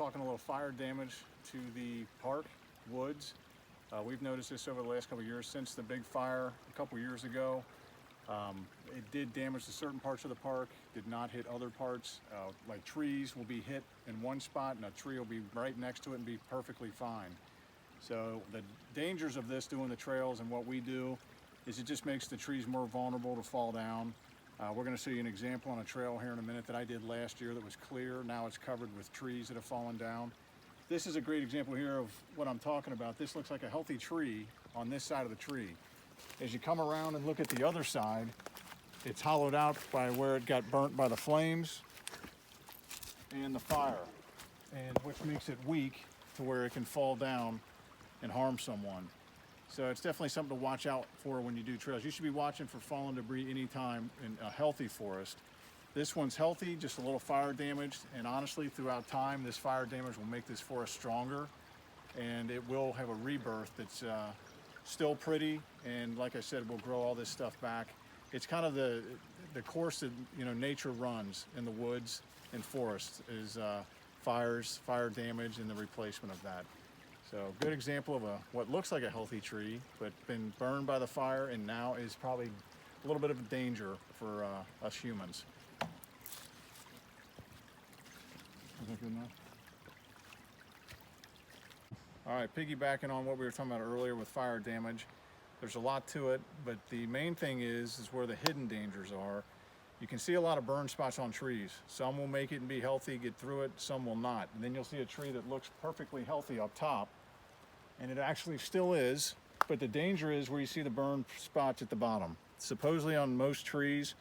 talking a little fire damage to the park woods. We've noticed this over the last couple of years since the big fire a couple years ago. It did damage to certain parts of the park, did not hit other parts. Like trees will be hit in one spot and a tree will be right next to it and be perfectly fine. So the dangers of this doing the trails and what we do is it just makes the trees more vulnerable to fall down. We're going to show you an example on a trail here in a minute that I did last year that was clear. Now it's covered with trees that have fallen down. This is a great example here of what I'm talking about. This looks like a healthy tree on this side of the tree. As you come around and look at the other side, it's hollowed out by where it got burnt by the flames and the fire, and which makes it weak to where it can fall down and harm someone. So it's definitely something to watch out for when you do trails. You should be watching for fallen debris anytime in a healthy forest. This one's healthy, just a little fire damage, and honestly throughout time this fire damage will make this forest stronger and it will have a rebirth that's still pretty, and like I said, we'll grow all this stuff back. It's kind of the course that nature runs in the woods and forests is fires, fire damage, and the replacement of that. So good example of what looks like a healthy tree, but been burned by the fire and now is probably a little bit of a danger for us humans. Is that good enough? All right, piggybacking on what we were talking about earlier with fire damage, there's a lot to it, but the main thing is where the hidden dangers are. You can see a lot of burn spots on trees. Some will make it and be healthy, get through it, some will not. And then you'll see a tree that looks perfectly healthy up top, and it actually still is, but the danger is where you see the burn spots at the bottom. Supposedly on most trees,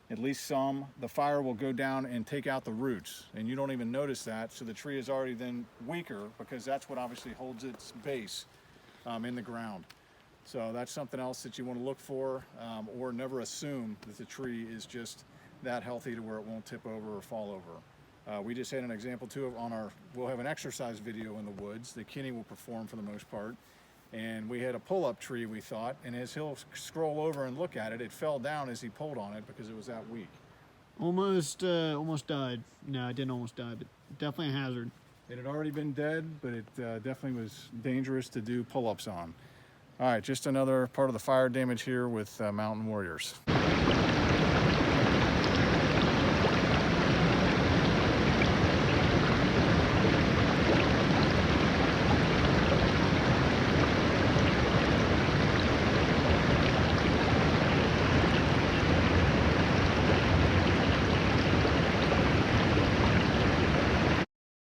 at least some, the fire will go down and take out the roots, and you don't even notice that, so the tree is already then weaker because that's what obviously holds its base in the ground. So that's something else that you want to look for, or never assume that the tree is just that healthy to where it won't tip over or fall over. We just had an example too we'll have an exercise video in the woods that Kenny will perform for the most part. And we had a pull-up tree, we thought, and as he'll scroll over and look at it, it fell down as he pulled on it because it was that weak. Almost died. No, it didn't almost die, but definitely a hazard. It had already been dead, but it definitely was dangerous to do pull-ups on. All right, just another part of the fire damage here with Mountain Warriors.